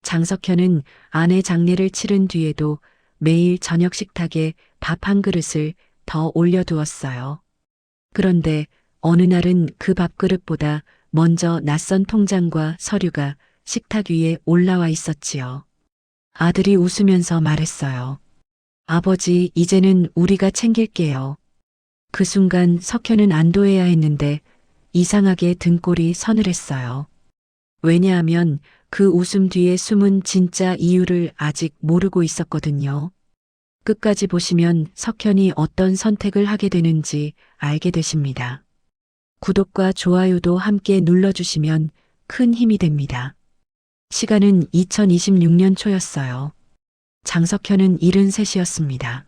장석현은 아내 장례를 치른 뒤에도 매일 저녁 식탁에 밥 한 그릇을 더 올려두었어요. 그런데 어느 날은 그 밥그릇보다 먼저 낯선 통장과 서류가 식탁 위에 올라와 있었지요. 아들이 웃으면서 말했어요. 아버지, 이제는 우리가 챙길게요. 그 순간 석현은 안도해야 했는데 이상하게 등골이 서늘했어요. 왜냐하면 그 웃음 뒤에 숨은 진짜 이유를 아직 모르고 있었거든요. 끝까지 보시면 석현이 어떤 선택을 하게 되는지 알게 되십니다. 구독과 좋아요도 함께 눌러주시면 큰 힘이 됩니다. 시간은 2026년 초였어요. 장석현은 73이었습니다.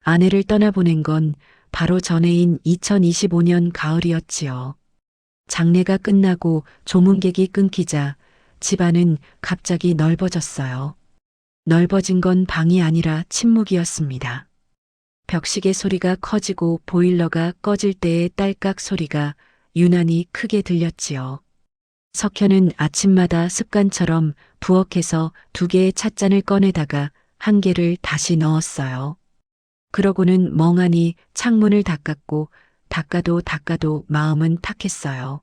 아내를 떠나보낸 건 바로 전해인 2025년 가을이었지요. 장례가 끝나고 조문객이 끊기자 집안은 갑자기 넓어졌어요. 넓어진 건 방이 아니라 침묵이었습니다. 벽시계 소리가 커지고 보일러가 꺼질 때의 딸깍 소리가 유난히 크게 들렸지요. 석현은 아침마다 습관처럼 부엌에서 2개의 찻잔을 꺼내다가 1개를 다시 넣었어요. 그러고는 멍하니 창문을 닦았고 닦아도 마음은 탁했어요.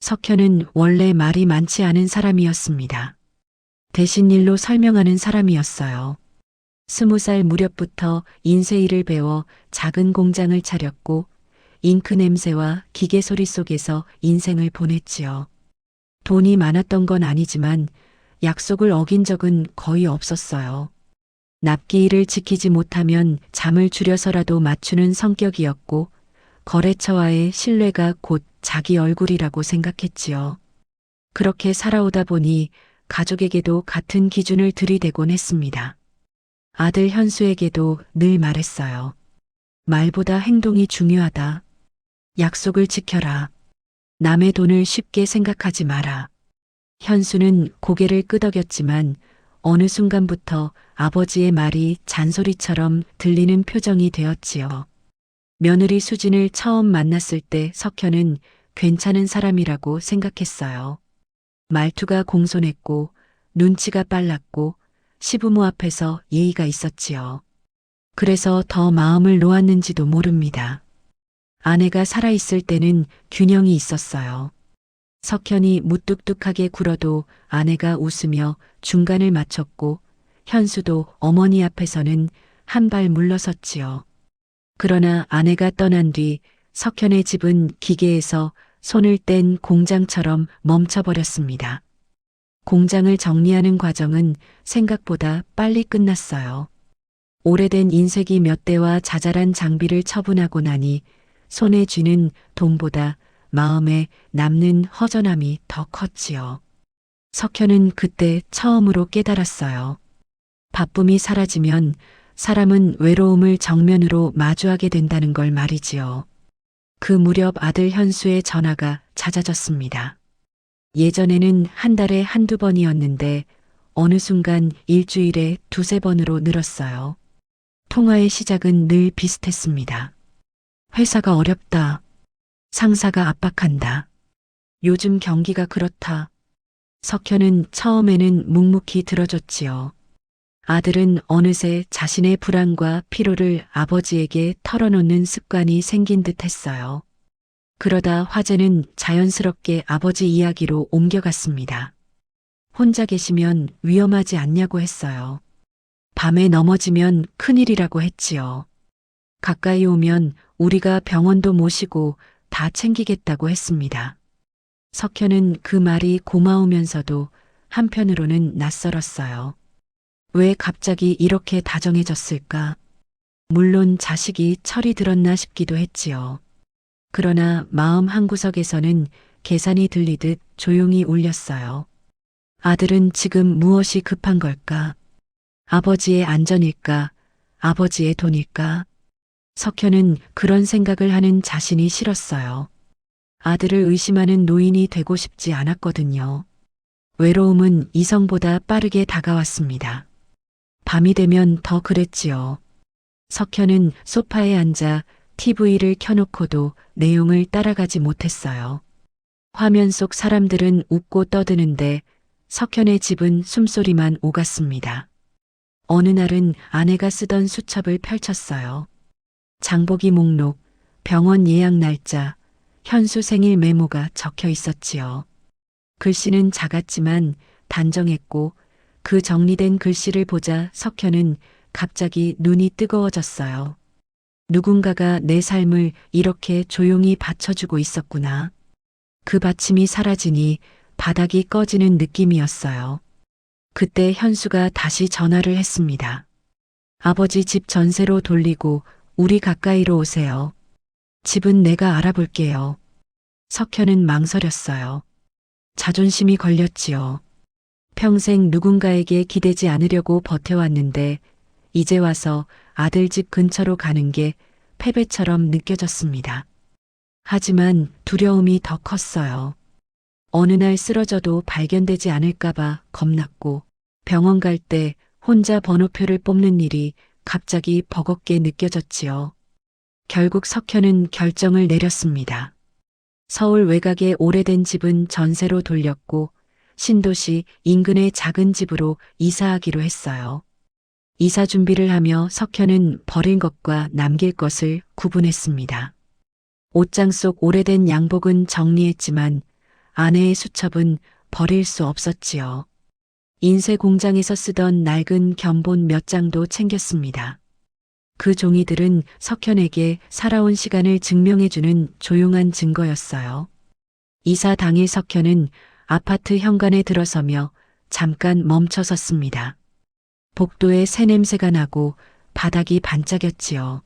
석현은 원래 말이 많지 않은 사람이었습니다. 대신 일로 설명하는 사람이었어요. 20살 무렵부터 인쇄일을 배워 작은 공장을 차렸고 잉크 냄새와 기계 소리 속에서 인생을 보냈지요. 돈이 많았던 건 아니지만 약속을 어긴 적은 거의 없었어요. 납기일을 지키지 못하면 잠을 줄여서라도 맞추는 성격이었고 거래처와의 신뢰가 곧 자기 얼굴이라고 생각했지요. 그렇게 살아오다 보니 가족에게도 같은 기준을 들이대곤 했습니다. 아들 현수에게도 늘 말했어요. 말보다 행동이 중요하다. 약속을 지켜라. 남의 돈을 쉽게 생각하지 마라. 현수는 고개를 끄덕였지만 어느 순간부터 아버지의 말이 잔소리처럼 들리는 표정이 되었지요. 며느리 수진을 처음 만났을 때 석현은 괜찮은 사람이라고 생각했어요. 말투가 공손했고 눈치가 빨랐고 시부모 앞에서 예의가 있었지요. 그래서 더 마음을 놓았는지도 모릅니다. 아내가 살아있을 때는 균형이 있었어요. 석현이 무뚝뚝하게 굴어도 아내가 웃으며 중간을 맞췄고 현수도 어머니 앞에서는 한 발 물러섰지요. 그러나 아내가 떠난 뒤 석현의 집은 기계에서 손을 뗀 공장처럼 멈춰버렸습니다. 공장을 정리하는 과정은 생각보다 빨리 끝났어요. 오래된 인쇄기 몇 대와 자잘한 장비를 처분하고 나니 손에 쥐는 돈보다 마음에 남는 허전함이 더 컸지요. 석현은 그때 처음으로 깨달았어요. 바쁨이 사라지면 사람은 외로움을 정면으로 마주하게 된다는 걸 말이지요. 그 무렵 아들 현수의 전화가 잦아졌습니다. 예전에는 한 달에 한두 번이었는데 어느 순간 일주일에 두세 번으로 늘었어요. 통화의 시작은 늘 비슷했습니다. 회사가 어렵다. 상사가 압박한다. 요즘 경기가 그렇다. 석현은 처음에는 묵묵히 들어줬지요. 아들은 어느새 자신의 불안과 피로를 아버지에게 털어놓는 습관이 생긴 듯 했어요. 그러다 화제는 자연스럽게 아버지 이야기로 옮겨갔습니다. 혼자 계시면 위험하지 않냐고 했어요. 밤에 넘어지면 큰일이라고 했지요. 가까이 오면 우리가 병원도 모시고 다 챙기겠다고 했습니다. 석현은 그 말이 고마우면서도 한편으로는 낯설었어요. 왜 갑자기 이렇게 다정해졌을까? 물론 자식이 철이 들었나 싶기도 했지요. 그러나 마음 한구석에서는 계산이 들리듯 조용히 울렸어요. 아들은 지금 무엇이 급한 걸까? 아버지의 안전일까? 아버지의 돈일까? 석현은 그런 생각을 하는 자신이 싫었어요. 아들을 의심하는 노인이 되고 싶지 않았거든요. 외로움은 이성보다 빠르게 다가왔습니다. 밤이 되면 더 그랬지요. 석현은 소파에 앉아 TV를 켜놓고도 내용을 따라가지 못했어요. 화면 속 사람들은 웃고 떠드는데 석현의 집은 숨소리만 오갔습니다. 어느 날은 아내가 쓰던 수첩을 펼쳤어요. 장보기 목록, 병원 예약 날짜, 현수 생일 메모가 적혀 있었지요. 글씨는 작았지만 단정했고 그 정리된 글씨를 보자 석현은 갑자기 눈이 뜨거워졌어요. 누군가가 내 삶을 이렇게 조용히 받쳐주고 있었구나. 그 받침이 사라지니 바닥이 꺼지는 느낌이었어요. 그때 현수가 다시 전화를 했습니다. 아버지 집 전세로 돌리고 우리 가까이로 오세요. 집은 내가 알아볼게요. 석현은 망설였어요. 자존심이 걸렸지요. 평생 누군가에게 기대지 않으려고 버텨왔는데 이제 와서 아들 집 근처로 가는 게 패배처럼 느껴졌습니다. 하지만 두려움이 더 컸어요. 어느 날 쓰러져도 발견되지 않을까봐 겁났고 병원 갈 때 혼자 번호표를 뽑는 일이 갑자기 버겁게 느껴졌지요. 결국 석현은 결정을 내렸습니다. 서울 외곽의 오래된 집은 전세로 돌렸고 신도시 인근의 작은 집으로 이사하기로 했어요. 이사 준비를 하며 석현은 버릴 것과 남길 것을 구분했습니다. 옷장 속 오래된 양복은 정리했지만 아내의 수첩은 버릴 수 없었지요. 인쇄 공장에서 쓰던 낡은 견본 몇 장도 챙겼습니다. 그 종이들은 석현에게 살아온 시간을 증명해주는 조용한 증거였어요. 이사 당일 석현은 아파트 현관에 들어서며 잠깐 멈춰섰습니다. 복도에 새 냄새가 나고 바닥이 반짝였지요.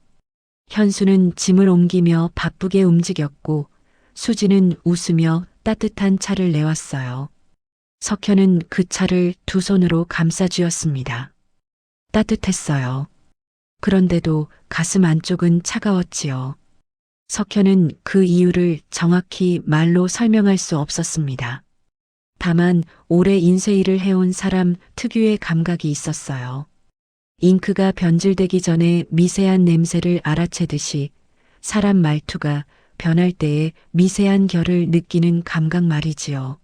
현수는 짐을 옮기며 바쁘게 움직였고 수지는 웃으며 따뜻한 차를 내왔어요. 석현은 그 차를 두 손으로 감싸 쥐었습니다. 따뜻했어요. 그런데도 가슴 안쪽은 차가웠지요. 석현은 그 이유를 정확히 말로 설명할 수 없었습니다. 다만 오래 인쇄 일을 해온 사람 특유의 감각이 있었어요. 잉크가 변질되기 전에 미세한 냄새를 알아채듯이 사람 말투가 변할 때의 미세한 결을 느끼는 감각 말이지요.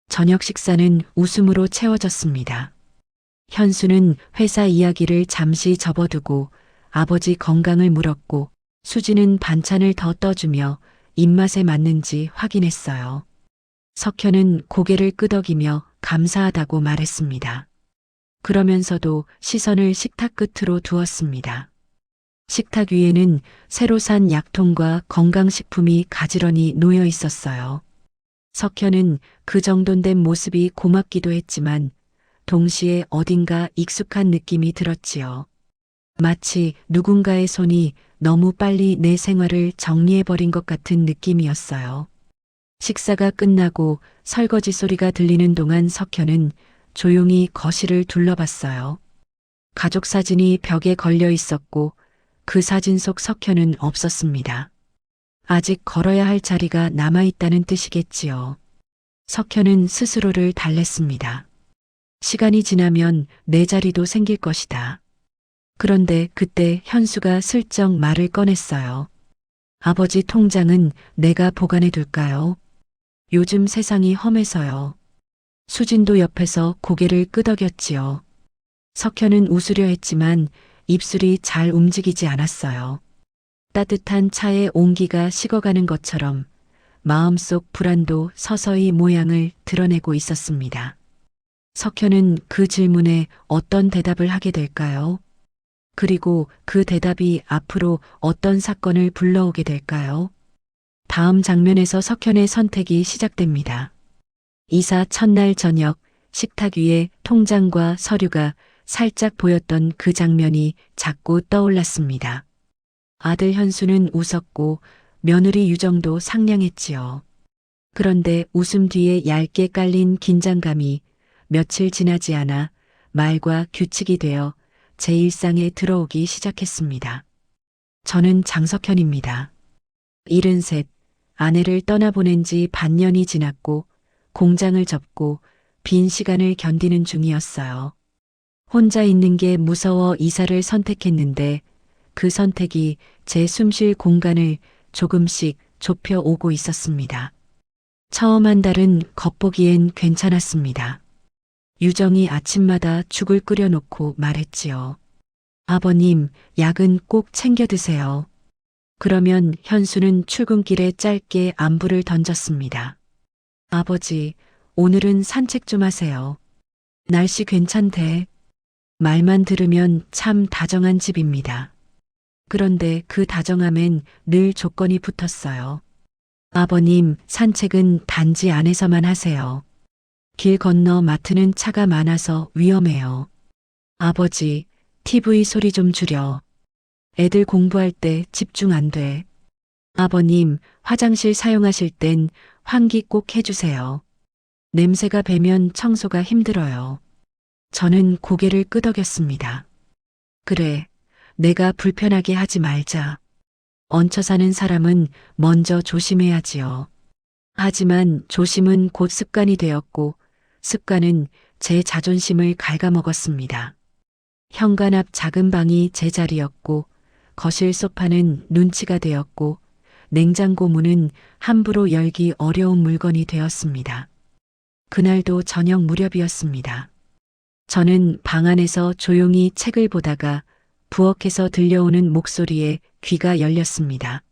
저녁 식사는 웃음으로 채워졌습니다. 현수는 회사 이야기를 잠시 접어두고 아버지 건강을 물었고 수지는 반찬을 더 떠주며 입맛에 맞는지 확인했어요. 석현은 고개를 끄덕이며 감사하다고 말했습니다. 그러면서도 시선을 식탁 끝으로 두었습니다. 식탁 위에는 새로 산 약통과 건강식품이 가지런히 놓여 있었어요. 석현은 그 정돈 된 모습이 고맙기도 했지만 동시에 어딘가 익숙한 느낌이 들었지요. 마치 누군가의 손이 너무 빨리 내 생활을 정리해버린 것 같은 느낌이었어요. 식사가 끝나고 설거지 소리가 들리는 동안 석현은 조용히 거실을 둘러봤어요. 가족 사진이 벽에 걸려 있었고 그 사진 속 석현은 없었습니다. 아직 걸어야 할 자리가 남아있다는 뜻이겠지요. 석현은 스스로를 달랬습니다. 시간이 지나면 내 자리도 생길 것이다. 그런데 그때 현수가 슬쩍 말을 꺼냈어요. 아버지 통장은 내가 보관해 둘까요? 요즘 세상이 험해서요. 수진도 옆에서 고개를 끄덕였지요. 석현은 웃으려 했지만 입술이 잘 움직이지 않았어요. 따뜻한 차의 온기가 식어가는 것처럼 마음속 불안도 서서히 모양을 드러내고 있었습니다. 석현은 그 질문에 어떤 대답을 하게 될까요? 그리고 그 대답이 앞으로 어떤 사건을 불러오게 될까요? 다음 장면에서 석현의 선택이 시작됩니다. 이사 첫날 저녁 식탁 위에 통장과 서류가 살짝 보였던 그 장면이 자꾸 떠올랐습니다. 아들 현수는 웃었고 며느리 유정도 상냥했지요. 그런데 웃음 뒤에 얇게 깔린 긴장감이 며칠 지나지 않아 말과 규칙이 되어 제 일상에 들어오기 시작했습니다. 저는 장석현입니다. 73, 아내를 떠나보낸 지 반년이 지났고 공장을 접고 빈 시간을 견디는 중이었어요. 혼자 있는 게 무서워 이사를 선택했는데 그 선택이 제 숨쉴 공간을 조금씩 좁혀 오고 있었습니다. 처음 한 달은 겉보기엔 괜찮았습니다. 유정이 아침마다 죽을 끓여놓고 말했지요. 아버님, 약은 꼭 챙겨 드세요. 그러면 현수는 출근길에 짧게 안부를 던졌습니다. 아버지, 오늘은 산책 좀 하세요. 날씨 괜찮대. 말만 들으면 참 다정한 집입니다. 그런데 그 다정함엔 늘 조건이 붙었어요. 아버님, 산책은 단지 안에서만 하세요. 길 건너 마트는 차가 많아서 위험해요. 아버지, TV 소리 좀 줄여. 애들 공부할 때 집중 안 돼. 아버님, 화장실 사용하실 땐 환기 꼭 해주세요. 냄새가 배면 청소가 힘들어요. 저는 고개를 끄덕였습니다. 그래, 내가 불편하게 하지 말자. 얹혀 사는 사람은 먼저 조심해야지요. 하지만 조심은 곧 습관이 되었고 습관은 제 자존심을 갉아먹었습니다. 현관 앞 작은 방이 제 자리였고 거실 소파는 눈치가 되었고 냉장고 문은 함부로 열기 어려운 물건이 되었습니다. 그날도 저녁 무렵이었습니다. 저는 방 안에서 조용히 책을 보다가 부엌에서 들려오는 목소리에 귀가 열렸습니다.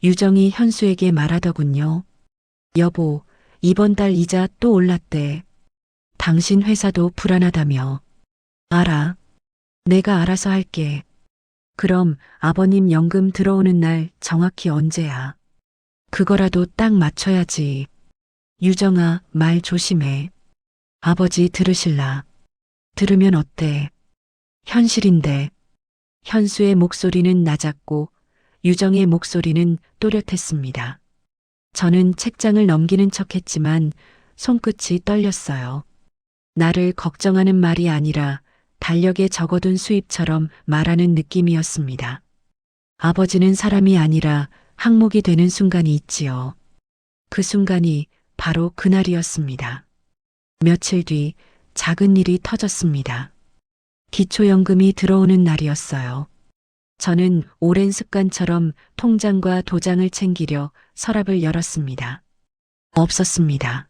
유정이 현수에게 말하더군요. 여보, 이번 달 이자 또 올랐대. 당신 회사도 불안하다며. 알아. 내가 알아서 할게. 그럼 아버님 연금 들어오는 날 정확히 언제야? 그거라도 딱 맞춰야지. 유정아, 말 조심해. 아버지 들으실라. 들으면 어때? 현실인데. 현수의 목소리는 낮았고 유정의 목소리는 또렷했습니다. 저는 책장을 넘기는 척했지만 손끝이 떨렸어요. 나를 걱정하는 말이 아니라 달력에 적어둔 수입처럼 말하는 느낌이었습니다. 아버지는 사람이 아니라 항목이 되는 순간이 있지요. 그 순간이 바로 그날이었습니다. 며칠 뒤 작은 일이 터졌습니다. 기초연금이 들어오는 날이었어요. 저는 오랜 습관처럼 통장과 도장을 챙기려 서랍을 열었습니다. 없었습니다.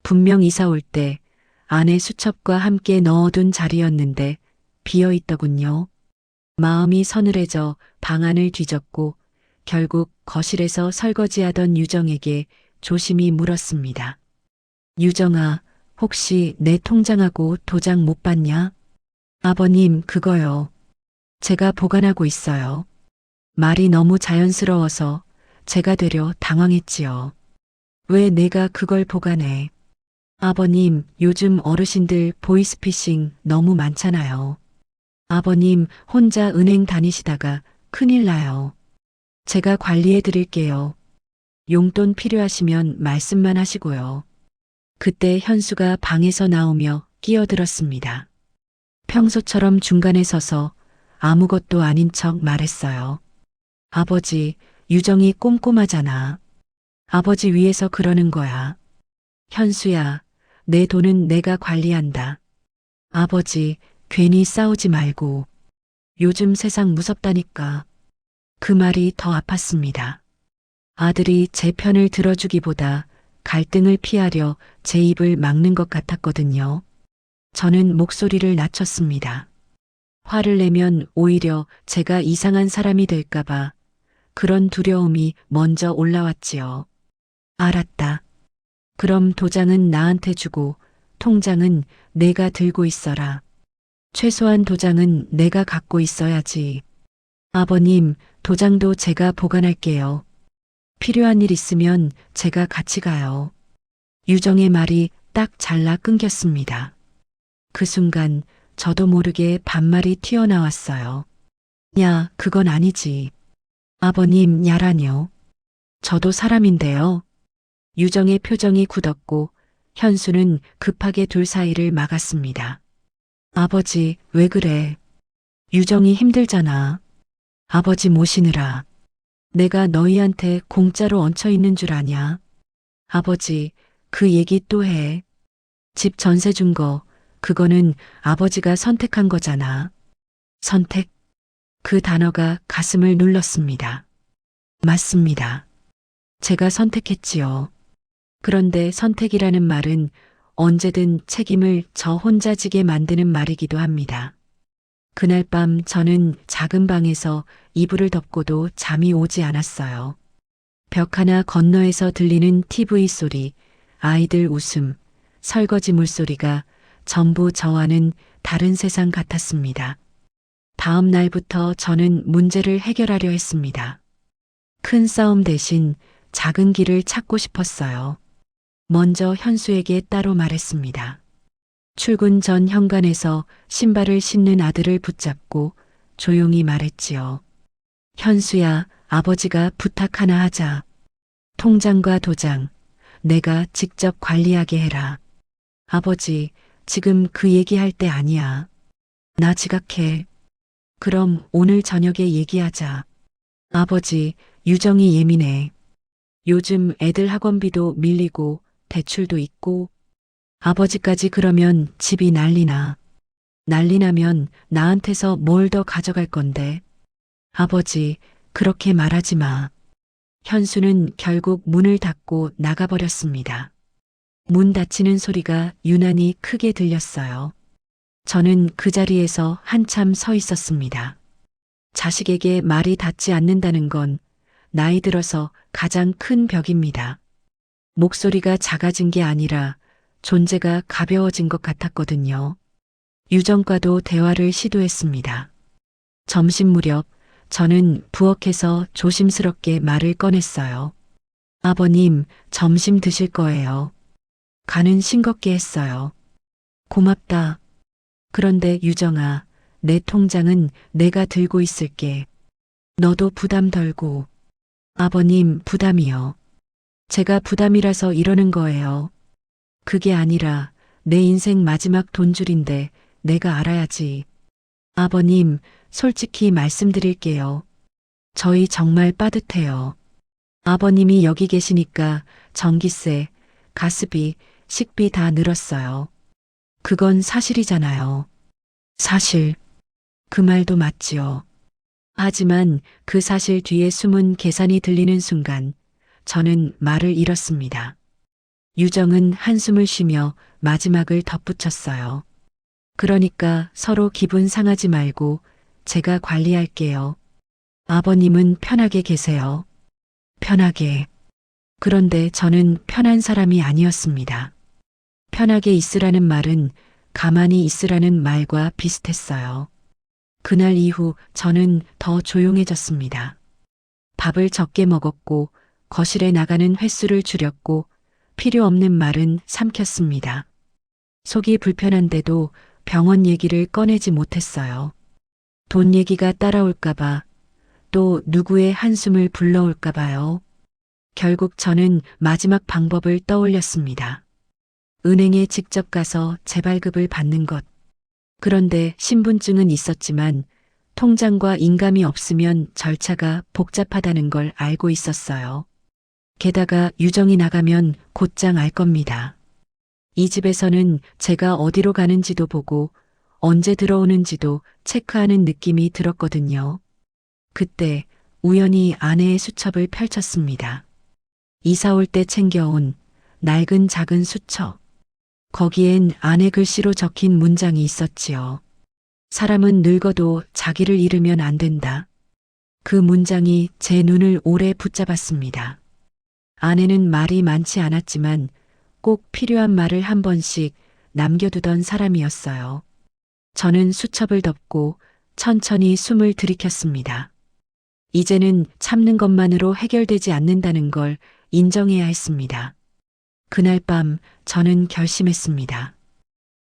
분명 이사 올 때 아내 수첩과 함께 넣어둔 자리였는데 비어 있더군요. 마음이 서늘해져 방안을 뒤졌고 결국 거실에서 설거지하던 유정에게 조심히 물었습니다. 유정아, 혹시 내 통장하고 도장 못 봤냐? 아버님, 그거요. 제가 보관하고 있어요. 말이 너무 자연스러워서 제가 되려 당황했지요. 왜 내가 그걸 보관해? 아버님, 요즘 어르신들 보이스피싱 너무 많잖아요. 아버님, 혼자 은행 다니시다가 큰일 나요. 제가 관리해 드릴게요. 용돈 필요하시면 말씀만 하시고요. 그때 현수가 방에서 나오며 끼어들었습니다. 평소처럼 중간에 서서 아무것도 아닌 척 말했어요. 아버지, 유정이 꼼꼼하잖아. 아버지 위해서 그러는 거야. 현수야, 내 돈은 내가 관리한다. 아버지, 괜히 싸우지 말고. 요즘 세상 무섭다니까. 그 말이 더 아팠습니다. 아들이 제 편을 들어주기보다 갈등을 피하려 제 입을 막는 것 같았거든요. 저는 목소리를 낮췄습니다. 화를 내면 오히려 제가 이상한 사람이 될까봐 그런 두려움이 먼저 올라왔지요. 알았다. 그럼 도장은 나한테 주고 통장은 내가 들고 있어라. 최소한 도장은 내가 갖고 있어야지. 아버님, 도장도 제가 보관할게요. 필요한 일 있으면 제가 같이 가요. 유정의 말이 딱 잘라 끊겼습니다. 그 순간 저도 모르게 반말이 튀어나왔어요. 야, 그건 아니지. 아버님, 야라뇨. 저도 사람인데요. 유정의 표정이 굳었고 현수는 급하게 둘 사이를 막았습니다. 아버지, 왜 그래? 유정이 힘들잖아. 아버지 모시느라. 내가 너희한테 공짜로 얹혀 있는 줄 아냐? 아버지, 그 얘기 또 해. 집 전세 준 거, 그거는 아버지가 선택한 거잖아. 선택? 그 단어가 가슴을 눌렀습니다. 맞습니다. 제가 선택했지요. 그런데 선택이라는 말은 언제든 책임을 저 혼자 지게 만드는 말이기도 합니다. 그날 밤 저는 작은 방에서 이불을 덮고도 잠이 오지 않았어요. 벽 하나 건너에서 들리는 TV 소리, 아이들 웃음, 설거지 물소리가 전부 저와는 다른 세상 같았습니다. 다음 날부터 저는 문제를 해결하려 했습니다. 큰 싸움 대신 작은 길을 찾고 싶었어요. 먼저 현수에게 따로 말했습니다. 출근 전 현관에서 신발을 신는 아들을 붙잡고 조용히 말했지요. 현수야, 아버지가 부탁 하나 하자. 통장과 도장, 내가 직접 관리하게 해라. 아버지, 지금 그 얘기할 때 아니야. 나 지각해. 그럼 오늘 저녁에 얘기하자. 아버지, 유정이 예민해. 요즘 애들 학원비도 밀리고 대출도 있고 아버지까지 그러면 집이 난리나. 난리 나면 나한테서 뭘 더 가져갈 건데. 아버지, 그렇게 말하지 마. 현수는 결국 문을 닫고 나가버렸습니다. 문 닫히는 소리가 유난히 크게 들렸어요. 저는 그 자리에서 한참 서 있었습니다. 자식에게 말이 닿지 않는다는 건 나이 들어서 가장 큰 벽입니다. 목소리가 작아진 게 아니라 존재가 가벼워진 것 같았거든요. 유정과도 대화를 시도했습니다. 점심 무렵 저는 부엌에서 조심스럽게 말을 꺼냈어요. 아버님, 점심 드실 거예요. 간은 싱겁게 했어요. 고맙다. 그런데 유정아, 내 통장은 내가 들고 있을게. 너도 부담 덜고. 아버님, 부담이요. 제가 부담이라서 이러는 거예요. 그게 아니라 내 인생 마지막 돈줄인데 내가 알아야지. 아버님, 솔직히 말씀드릴게요. 저희 정말 빠듯해요. 아버님이 여기 계시니까 전기세, 가스비, 식비 다 늘었어요. 그건 사실이잖아요. 사실. 그 말도 맞지요. 하지만 그 사실 뒤에 숨은 계산이 들리는 순간 저는 말을 잃었습니다. 유정은 한숨을 쉬며 마지막을 덧붙였어요. 그러니까 서로 기분 상하지 말고 제가 관리할게요. 아버님은 편하게 계세요. 편하게. 그런데 저는 편한 사람이 아니었습니다. 편하게 있으라는 말은 가만히 있으라는 말과 비슷했어요. 그날 이후 저는 더 조용해졌습니다. 밥을 적게 먹었고 거실에 나가는 횟수를 줄였고 필요 없는 말은 삼켰습니다. 속이 불편한데도 병원 얘기를 꺼내지 못했어요. 돈 얘기가 따라올까봐 또 누구의 한숨을 불러올까봐요. 결국 저는 마지막 방법을 떠올렸습니다. 은행에 직접 가서 재발급을 받는 것. 그런데 신분증은 있었지만 통장과 인감이 없으면 절차가 복잡하다는 걸 알고 있었어요. 게다가 유정이 나가면 곧장 알 겁니다. 이 집에서는 제가 어디로 가는지도 보고 언제 들어오는지도 체크하는 느낌이 들었거든요. 그때 우연히 아내의 수첩을 펼쳤습니다. 이사 올 때 챙겨온 낡은 작은 수첩. 거기엔 아내 글씨로 적힌 문장이 있었지요. 사람은 늙어도 자기를 잃으면 안 된다. 그 문장이 제 눈을 오래 붙잡았습니다. 아내는 말이 많지 않았지만 꼭 필요한 말을 한 번씩 남겨두던 사람이었어요. 저는 수첩을 덮고 천천히 숨을 들이켰습니다. 이제는 참는 것만으로 해결되지 않는다는 걸 인정해야 했습니다. 그날 밤 저는 결심했습니다.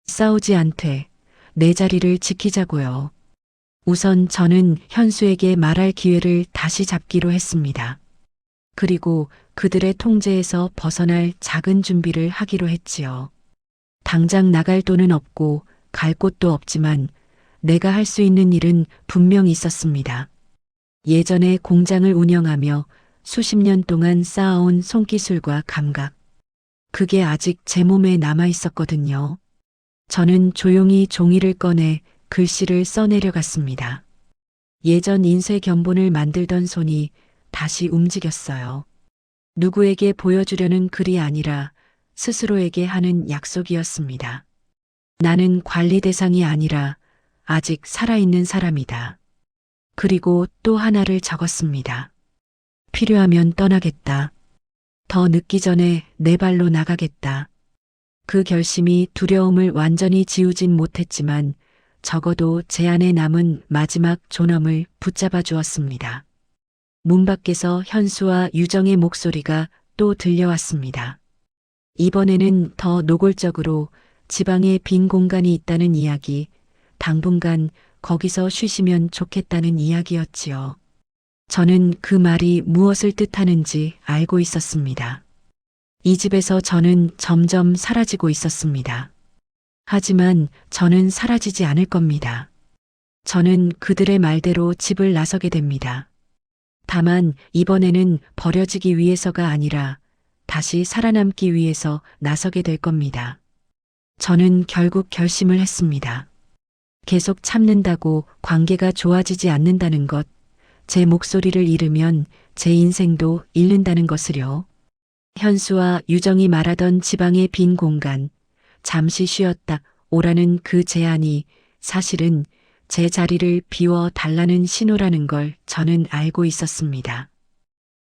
싸우지 않되 내 자리를 지키자고요. 우선 저는 현수에게 말할 기회를 다시 잡기로 했습니다. 그리고 그들의 통제에서 벗어날 작은 준비를 하기로 했지요. 당장 나갈 돈은 없고 갈 곳도 없지만 내가 할 수 있는 일은 분명 있었습니다. 예전에 공장을 운영하며 수십 년 동안 쌓아온 손기술과 감각. 그게 아직 제 몸에 남아 있었거든요. 저는 조용히 종이를 꺼내 글씨를 써내려갔습니다. 예전 인쇄 견본을 만들던 손이 다시 움직였어요. 누구에게 보여주려는 글이 아니라 스스로에게 하는 약속이었습니다. 나는 관리 대상이 아니라 아직 살아있는 사람이다. 그리고 또 하나를 적었습니다. 필요하면 떠나겠다. 더 늦기 전에 내 발로 나가겠다. 그 결심이 두려움을 완전히 지우진 못했지만 적어도 제 안에 남은 마지막 존엄을 붙잡아 주었습니다. 문 밖에서 현수와 유정의 목소리가 또 들려왔습니다. 이번에는 더 노골적으로 지방에 빈 공간이 있다는 이야기, 당분간 거기서 쉬시면 좋겠다는 이야기였지요. 저는 그 말이 무엇을 뜻하는지 알고 있었습니다. 이 집에서 저는 점점 사라지고 있었습니다. 하지만 저는 사라지지 않을 겁니다. 저는 그들의 말대로 집을 나서게 됩니다. 다만 이번에는 버려지기 위해서가 아니라 다시 살아남기 위해서 나서게 될 겁니다. 저는 결국 결심을 했습니다. 계속 참는다고 관계가 좋아지지 않는다는 것, 제 목소리를 잃으면 제 인생도 잃는다는 것을요. 현수와 유정이 말하던 지방의 빈 공간, 잠시 쉬었다 오라는 그 제안이 사실은 제 자리를 비워 달라는 신호라는 걸 저는 알고 있었습니다.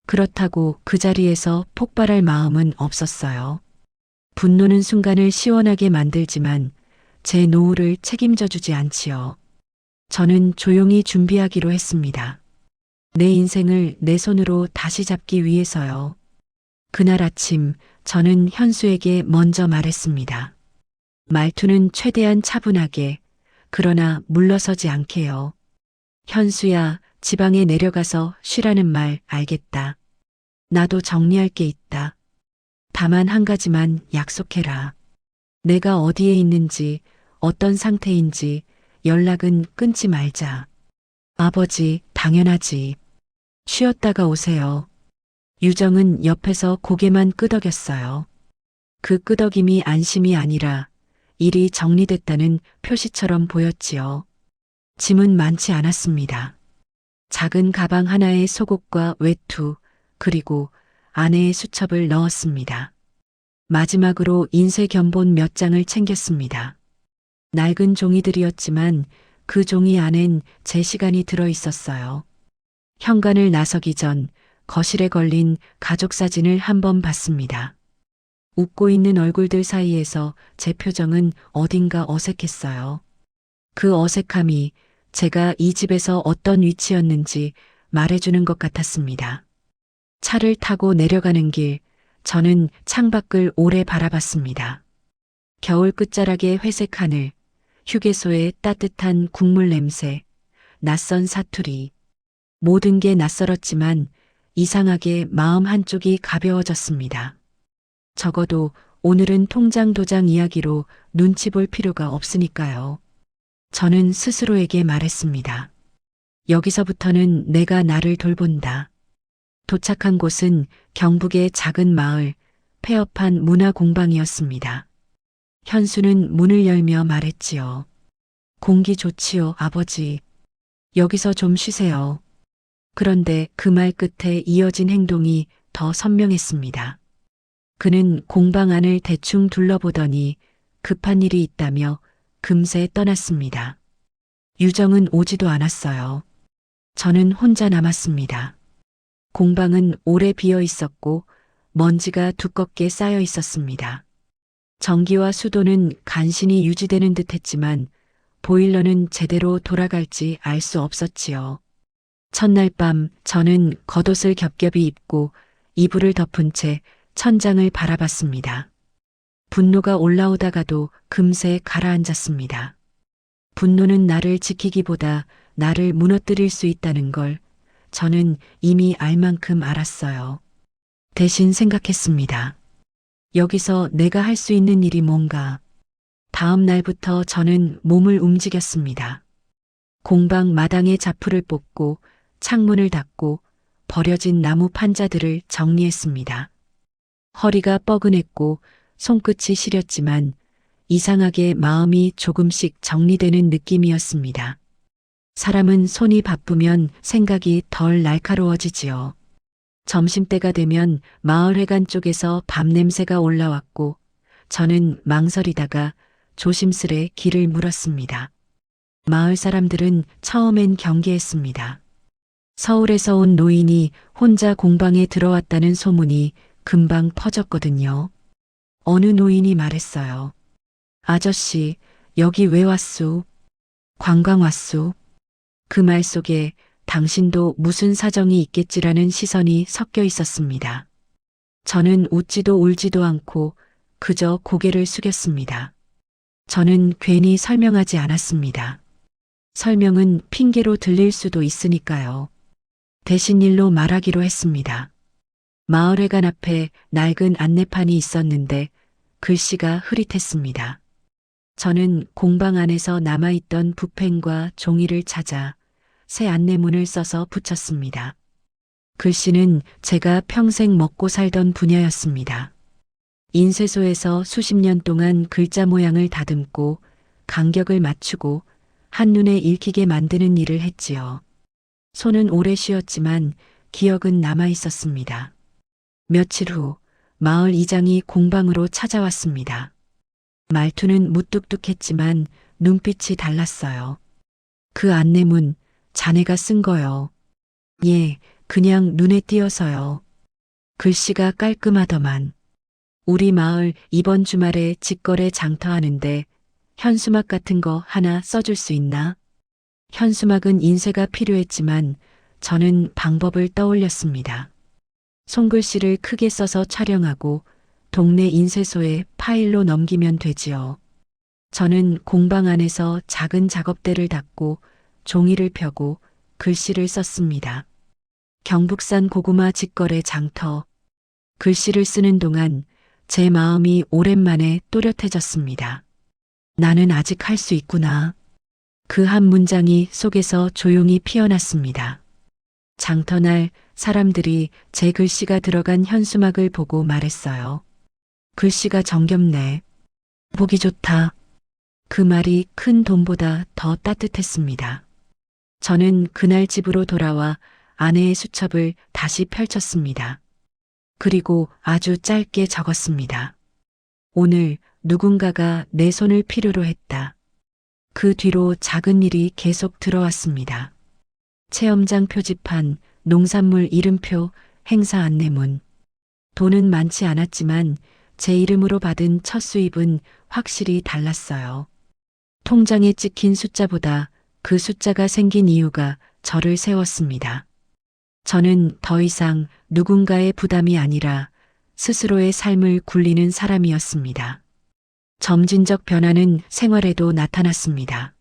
그렇다고 그 자리에서 폭발할 마음은 없었어요. 분노는 순간을 시원하게 만들지만 제 노후를 책임져 주지 않지요. 저는 조용히 준비하기로 했습니다. 내 인생을 내 손으로 다시 잡기 위해서요. 그날 아침 저는 현수에게 먼저 말했습니다. 말투는 최대한 차분하게, 그러나 물러서지 않게요. 현수야, 지방에 내려가서 쉬라는 말 알겠다. 나도 정리할 게 있다. 다만 한 가지만 약속해라. 내가 어디에 있는지, 어떤 상태인지 연락은 끊지 말자. 아버지, 당연하지. 쉬었다가 오세요. 유정은 옆에서 고개만 끄덕였어요. 그 끄덕임이 안심이 아니라 일이 정리됐다는 표시처럼 보였지요. 짐은 많지 않았습니다. 작은 가방 하나에 속옷과 외투, 그리고 아내의 수첩을 넣었습니다. 마지막으로 인쇄 견본 몇 장을 챙겼습니다. 낡은 종이들이었지만 그 종이 안엔 제 시간이 들어 있었어요. 현관을 나서기 전 거실에 걸린 가족 사진을 한번 봤습니다. 웃고 있는 얼굴들 사이에서 제 표정은 어딘가 어색했어요. 그 어색함이 제가 이 집에서 어떤 위치였는지 말해주는 것 같았습니다. 차를 타고 내려가는 길, 저는 창밖을 오래 바라봤습니다. 겨울 끝자락의 회색 하늘, 휴게소의 따뜻한 국물 냄새, 낯선 사투리. 모든 게 낯설었지만 이상하게 마음 한쪽이 가벼워졌습니다. 적어도 오늘은 통장 도장 이야기로 눈치 볼 필요가 없으니까요. 저는 스스로에게 말했습니다. 여기서부터는 내가 나를 돌본다. 도착한 곳은 경북의 작은 마을, 폐업한 문화공방이었습니다. 현수는 문을 열며 말했지요. 공기 좋지요, 아버지. 여기서 좀 쉬세요. 그런데 그 말 끝에 이어진 행동이 더 선명했습니다. 그는 공방 안을 대충 둘러보더니 급한 일이 있다며 금세 떠났습니다. 유정은 오지도 않았어요. 저는 혼자 남았습니다. 공방은 오래 비어 있었고 먼지가 두껍게 쌓여 있었습니다. 전기와 수도는 간신히 유지되는 듯 했지만 보일러는 제대로 돌아갈지 알 수 없었지요. 첫날 밤 저는 겉옷을 겹겹이 입고 이불을 덮은 채 천장을 바라봤습니다. 분노가 올라오다가도 금세 가라앉았습니다. 분노는 나를 지키기보다 나를 무너뜨릴 수 있다는 걸 저는 이미 알 만큼 알았어요. 대신 생각했습니다. 여기서 내가 할 수 있는 일이 뭔가. 다음 날부터 저는 몸을 움직였습니다. 공방 마당에 자풀을 뽑고 창문을 닫고 버려진 나무 판자들을 정리했습니다. 허리가 뻐근했고 손끝이 시렸지만 이상하게 마음이 조금씩 정리되는 느낌이었습니다. 사람은 손이 바쁘면 생각이 덜 날카로워지지요. 점심때가 되면 마을회관 쪽에서 밥 냄새가 올라왔고 저는 망설이다가 조심스레 길을 물었습니다. 마을 사람들은 처음엔 경계했습니다. 서울에서 온 노인이 혼자 공방에 들어왔다는 소문이 금방 퍼졌거든요. 어느 노인이 말했어요. 아저씨, 여기 왜 왔소? 관광 왔소? 그 말 속에 당신도 무슨 사정이 있겠지라는 시선이 섞여 있었습니다. 저는 웃지도 울지도 않고 그저 고개를 숙였습니다. 저는 괜히 설명하지 않았습니다. 설명은 핑계로 들릴 수도 있으니까요. 대신 일로 말하기로 했습니다. 마을회관 앞에 낡은 안내판이 있었는데 글씨가 흐릿했습니다. 저는 공방 안에서 남아있던 붓펜과 종이를 찾아 새 안내문을 써서 붙였습니다. 글씨는 제가 평생 먹고 살던 분야였습니다. 인쇄소에서 수십 년 동안 글자 모양을 다듬고 간격을 맞추고 한눈에 읽히게 만드는 일을 했지요. 손은 오래 쉬었지만 기억은 남아 있었습니다. 며칠 후 마을 이장이 공방으로 찾아왔습니다. 말투는 무뚝뚝했지만 눈빛이 달랐어요. 그 안내문 자네가 쓴 거요. 예, 그냥 눈에 띄어서요. 글씨가 깔끔하더만. 우리 마을 이번 주말에 직거래 장터하는데 현수막 같은 거 하나 써줄 수 있나? 현수막은 인쇄가 필요했지만 저는 방법을 떠올렸습니다. 손글씨를 크게 써서 촬영하고 동네 인쇄소에 파일로 넘기면 되지요. 저는 공방 안에서 작은 작업대를 닫고 종이를 펴고 글씨를 썼습니다. 경북산 고구마 직거래 장터. 글씨를 쓰는 동안 제 마음이 오랜만에 또렷해졌습니다. 나는 아직 할 수 있구나. 그 한 문장이 속에서 조용히 피어났습니다. 장터날 사람들이 제 글씨가 들어간 현수막을 보고 말했어요. 글씨가 정겹네. 보기 좋다. 그 말이 큰 돈보다 더 따뜻했습니다. 저는 그날 집으로 돌아와 아내의 수첩을 다시 펼쳤습니다. 그리고 아주 짧게 적었습니다. 오늘 누군가가 내 손을 필요로 했다. 그 뒤로 작은 일이 계속 들어왔습니다. 체험장 표지판, 농산물 이름표, 행사 안내문. 돈은 많지 않았지만 제 이름으로 받은 첫 수입은 확실히 달랐어요. 통장에 찍힌 숫자보다 그 숫자가 생긴 이유가 저를 세웠습니다. 저는 더 이상 누군가의 부담이 아니라 스스로의 삶을 굴리는 사람이었습니다. 점진적 변화는 생활에도 나타났습니다.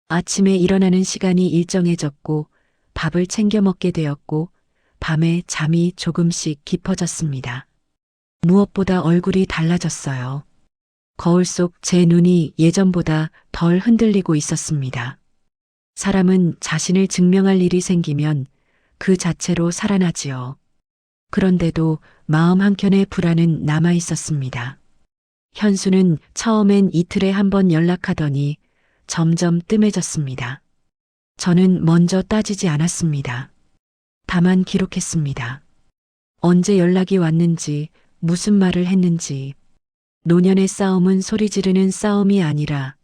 아침에 일어나는 시간이 일정해졌고 밥을 챙겨 먹게 되었고 밤에 잠이 조금씩 깊어졌습니다. 무엇보다 얼굴이 달라졌어요. 거울 속 제 눈이 예전보다 덜 흔들리고 있었습니다. 사람은 자신을 증명할 일이 생기면 그 자체로 살아나지요. 그런데도 마음 한켠에 불안은 남아 있었습니다. 현수는 처음엔 이틀에 한 번 연락하더니 점점 뜸해졌습니다. 저는 먼저 따지지 않았습니다. 다만 기록했습니다. 언제 연락이 왔는지, 무슨 말을 했는지. 노년의 싸움은 소리 지르는 싸움이 아니라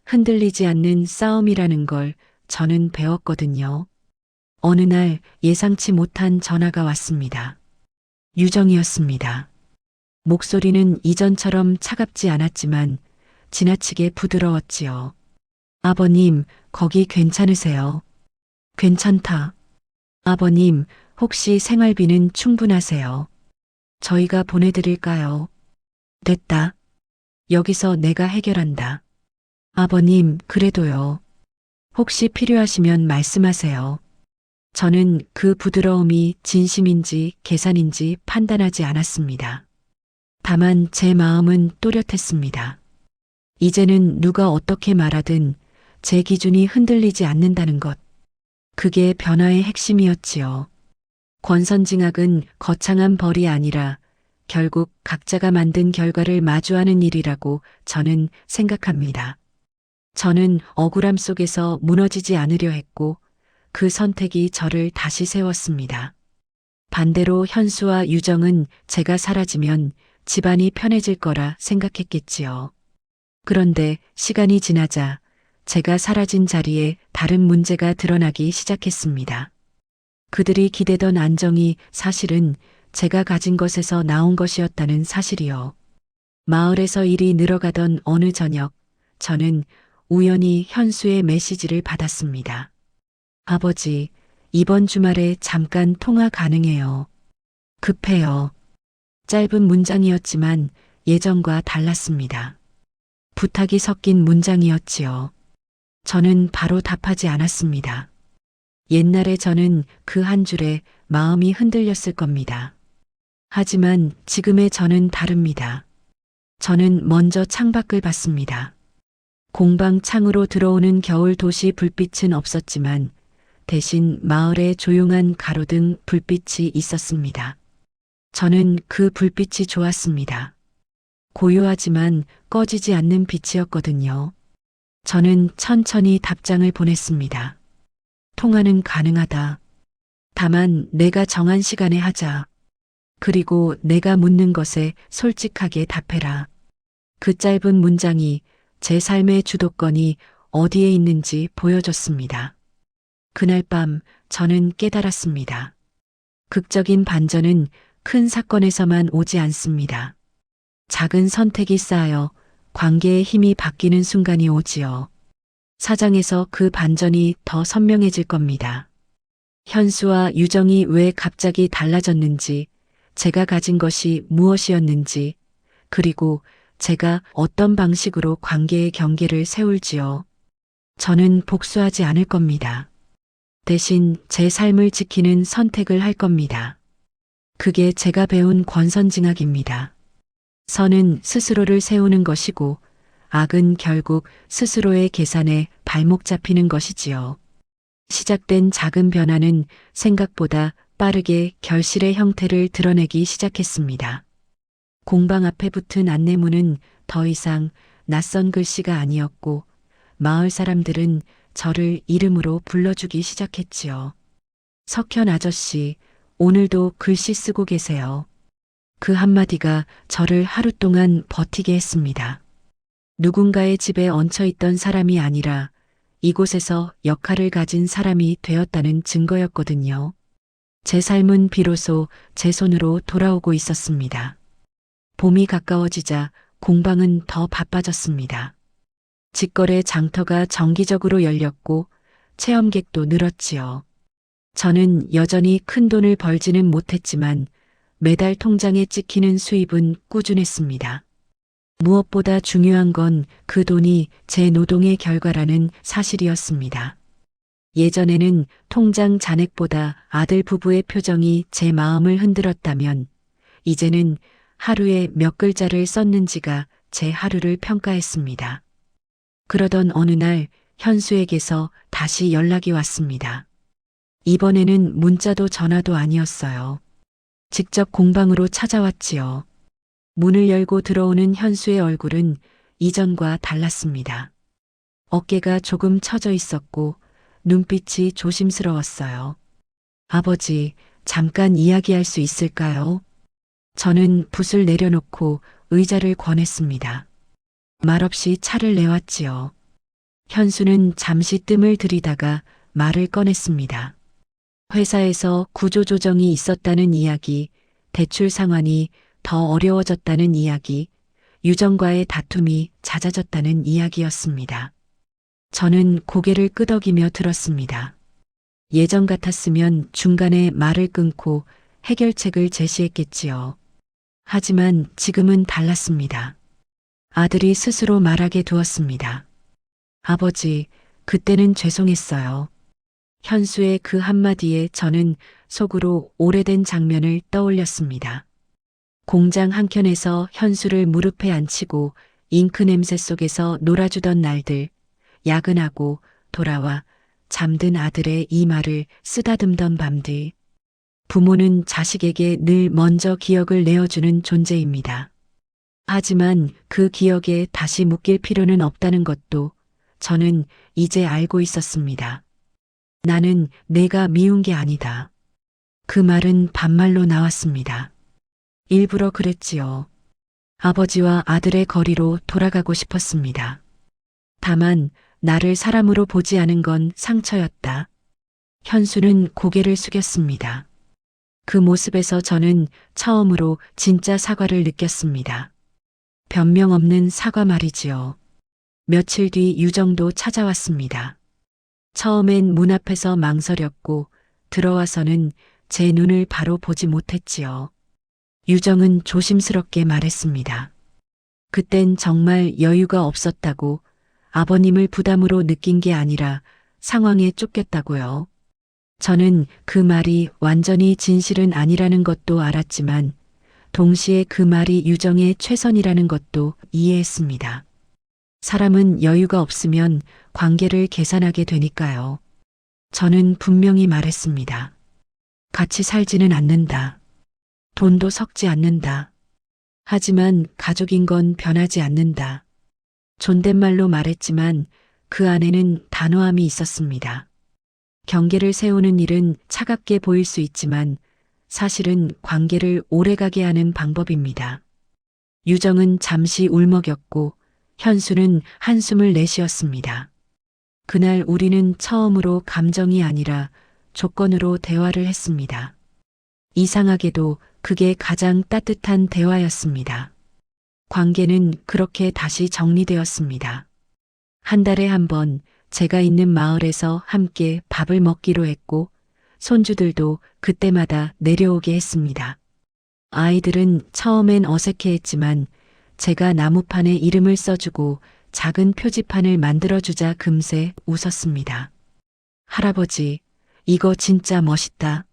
흔들리지 않는 싸움이라는 걸 저는 배웠거든요. 어느 날 예상치 못한 전화가 왔습니다. 유정이었습니다. 목소리는 이전처럼 차갑지 않았지만 지나치게 부드러웠지요. 아버님, 거기 괜찮으세요? 괜찮다. 아버님, 혹시 생활비는 충분하세요? 저희가 보내드릴까요? 됐다. 여기서 내가 해결한다. 아버님, 그래도요. 혹시 필요하시면 말씀하세요. 저는 그 부드러움이 진심인지 계산인지 판단하지 않았습니다. 다만 제 마음은 또렷했습니다. 이제는 누가 어떻게 말하든 제 기준이 흔들리지 않는다는 것. 그게 변화의 핵심이었지요. 권선징악은 거창한 벌이 아니라 결국 각자가 만든 결과를 마주하는 일이라고 저는 생각합니다. 저는 억울함 속에서 무너지지 않으려 했고 그 선택이 저를 다시 세웠습니다. 반대로 현수와 유정은 제가 사라지면 집안이 편해질 거라 생각했겠지요. 그런데 시간이 지나자 제가 사라진 자리에 다른 문제가 드러나기 시작했습니다. 그들이 기대던 안정이 사실은 제가 가진 것에서 나온 것이었다는 사실이요. 마을에서 일이 늘어가던 어느 저녁, 저는 우연히 현수의 메시지를 받았습니다. 아버지, 이번 주말에 잠깐 통화 가능해요. 급해요. 짧은 문장이었지만 예전과 달랐습니다. 부탁이 섞인 문장이었지요. 저는 바로 답하지 않았습니다. 옛날에 저는 그 한 줄에 마음이 흔들렸을 겁니다. 하지만 지금의 저는 다릅니다. 저는 먼저 창밖을 봤습니다. 공방 창으로 들어오는 겨울 도시 불빛은 없었지만 대신 마을에 조용한 가로등 불빛이 있었습니다. 저는 그 불빛이 좋았습니다. 고요하지만 꺼지지 않는 빛이었거든요. 저는 천천히 답장을 보냈습니다. 통화는 가능하다. 다만 내가 정한 시간에 하자. 그리고 내가 묻는 것에 솔직하게 답해라. 그 짧은 문장이 제 삶의 주도권이 어디에 있는지 보여줬습니다. 그날 밤 저는 깨달았습니다. 극적인 반전은 큰 사건에서만 오지 않습니다. 작은 선택이 쌓여 관계의 힘이 바뀌는 순간이 오지요. 사장에서 그 반전이 더 선명해질 겁니다. 현수와 유정이 왜 갑자기 달라졌는지, 제가 가진 것이 무엇이었는지, 그리고 제가 어떤 방식으로 관계의 경계를 세울지요. 저는 복수하지 않을 겁니다. 대신 제 삶을 지키는 선택을 할 겁니다. 그게 제가 배운 권선징악입니다. 선은 스스로를 세우는 것이고 악은 결국 스스로의 계산에 발목 잡히는 것이지요. 시작된 작은 변화는 생각보다 빠르게 결실의 형태를 드러내기 시작했습니다. 공방 앞에 붙은 안내문은 더 이상 낯선 글씨가 아니었고 마을 사람들은 저를 이름으로 불러주기 시작했지요. 석현 아저씨, 오늘도 글씨 쓰고 계세요. 그 한마디가 저를 하루 동안 버티게 했습니다. 누군가의 집에 얹혀있던 사람이 아니라 이곳에서 역할을 가진 사람이 되었다는 증거였거든요. 제 삶은 비로소 제 손으로 돌아오고 있었습니다. 봄이 가까워지자 공방은 더 바빠졌습니다. 직거래 장터가 정기적으로 열렸고 체험객도 늘었지요. 저는 여전히 큰 돈을 벌지는 못했지만 매달 통장에 찍히는 수입은 꾸준했습니다. 무엇보다 중요한 건 그 돈이 제 노동의 결과라는 사실이었습니다. 예전에는 통장 잔액보다 아들 부부의 표정이 제 마음을 흔들었다면 이제는 하루에 몇 글자를 썼는지가 제 하루를 평가했습니다. 그러던 어느 날 현수에게서 다시 연락이 왔습니다. 이번에는 문자도 전화도 아니었어요. 직접 공방으로 찾아왔지요. 문을 열고 들어오는 현수의 얼굴은 이전과 달랐습니다. 어깨가 조금 처져 있었고 눈빛이 조심스러웠어요. 아버지, 잠깐 이야기할 수 있을까요? 저는 붓을 내려놓고 의자를 권했습니다. 말없이 차를 내왔지요. 현수는 잠시 뜸을 들이다가 말을 꺼냈습니다. 회사에서 구조조정이 있었다는 이야기, 대출 상환이 더 어려워졌다는 이야기, 유정과의 다툼이 잦아졌다는 이야기였습니다. 저는 고개를 끄덕이며 들었습니다. 예전 같았으면 중간에 말을 끊고 해결책을 제시했겠지요. 하지만 지금은 달랐습니다. 아들이 스스로 말하게 두었습니다. 아버지, 그때는 죄송했어요. 현수의 그 한마디에 저는 속으로 오래된 장면을 떠올렸습니다. 공장 한켠에서 현수를 무릎에 앉히고 잉크 냄새 속에서 놀아주던 날들, 야근하고 돌아와 잠든 아들의 이마를 쓰다듬던 밤들. 부모는 자식에게 늘 먼저 기억을 내어주는 존재입니다. 하지만 그 기억에 다시 묶일 필요는 없다는 것도 저는 이제 알고 있었습니다. 나는 내가 미운 게 아니다. 그 말은 반말로 나왔습니다. 일부러 그랬지요. 아버지와 아들의 거리로 돌아가고 싶었습니다. 다만 나를 사람으로 보지 않은 건 상처였다. 현수는 고개를 숙였습니다. 그 모습에서 저는 처음으로 진짜 사과를 느꼈습니다. 변명 없는 사과 말이지요. 며칠 뒤 유정도 찾아왔습니다. 처음엔 문 앞에서 망설였고 들어와서는 제 눈을 바로 보지 못했지요. 유정은 조심스럽게 말했습니다. 그땐 정말 여유가 없었다고, 아버님을 부담으로 느낀 게 아니라 상황에 쫓겼다고요. 저는 그 말이 완전히 진실은 아니라는 것도 알았지만 동시에 그 말이 유정의 최선이라는 것도 이해했습니다. 사람은 여유가 없으면 관계를 계산하게 되니까요. 저는 분명히 말했습니다. 같이 살지는 않는다. 돈도 섞지 않는다. 하지만 가족인 건 변하지 않는다. 존댓말로 말했지만 그 안에는 단호함이 있었습니다. 경계를 세우는 일은 차갑게 보일 수 있지만 사실은 관계를 오래가게 하는 방법입니다. 유정은 잠시 울먹였고 현수는 한숨을 내쉬었습니다. 그날 우리는 처음으로 감정이 아니라 조건으로 대화를 했습니다. 이상하게도 그게 가장 따뜻한 대화였습니다. 관계는 그렇게 다시 정리되었습니다. 한 달에 한 번 제가 있는 마을에서 함께 밥을 먹기로 했고 손주들도 그때마다 내려오게 했습니다. 아이들은 처음엔 어색해했지만 제가 나무판에 이름을 써주고 작은 표지판을 만들어주자 금세 웃었습니다. 할아버지, 이거 진짜 멋있다.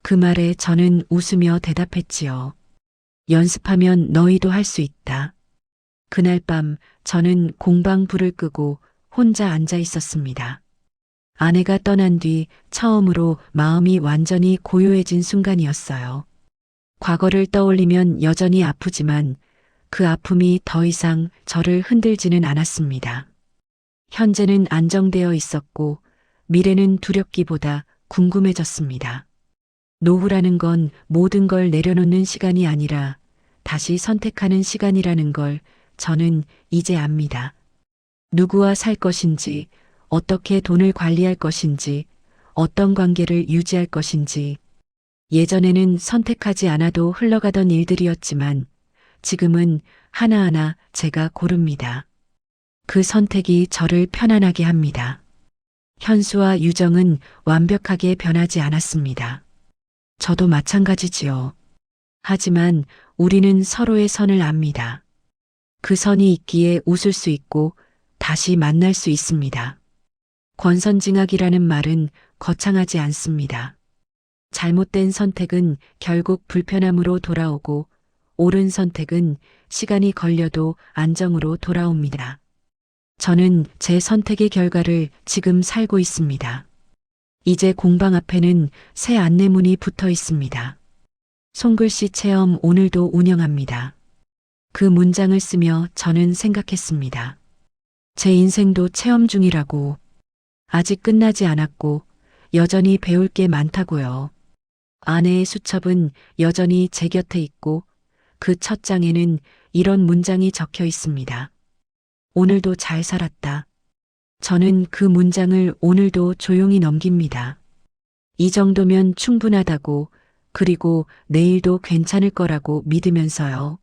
그 말에 저는 웃으며 대답했지요. 연습하면 너희도 할 수 있다. 그날 밤 저는 공방 불을 끄고 혼자 앉아 있었습니다. 아내가 떠난 뒤 처음으로 마음이 완전히 고요해진 순간이었어요. 과거를 떠올리면 여전히 아프지만 그 아픔이 더 이상 저를 흔들지는 않았습니다. 현재는 안정되어 있었고 미래는 두렵기보다 궁금해졌습니다. 노후라는 건 모든 걸 내려놓는 시간이 아니라 다시 선택하는 시간이라는 걸 저는 이제 압니다. 누구와 살 것인지, 어떻게 돈을 관리할 것인지, 어떤 관계를 유지할 것인지. 예전에는 선택하지 않아도 흘러가던 일들이었지만 지금은 하나하나 제가 고릅니다. 그 선택이 저를 편안하게 합니다. 현수와 유정은 완벽하게 변하지 않았습니다. 저도 마찬가지지요. 하지만 우리는 서로의 선을 압니다. 그 선이 있기에 웃을 수 있고 다시 만날 수 있습니다. 권선징악이라는 말은 거창하지 않습니다. 잘못된 선택은 결국 불편함으로 돌아오고 옳은 선택은 시간이 걸려도 안정으로 돌아옵니다. 저는 제 선택의 결과를 지금 살고 있습니다. 이제 공방 앞에는 새 안내문이 붙어 있습니다. 손글씨 체험 오늘도 운영합니다. 그 문장을 쓰며 저는 생각했습니다. 제 인생도 체험 중이라고. 아직 끝나지 않았고 여전히 배울 게 많다고요. 아내의 수첩은 여전히 제 곁에 있고 그 첫 장에는 이런 문장이 적혀 있습니다. 오늘도 잘 살았다. 저는 그 문장을 오늘도 조용히 넘깁니다. 이 정도면 충분하다고, 그리고 내일도 괜찮을 거라고 믿으면서요.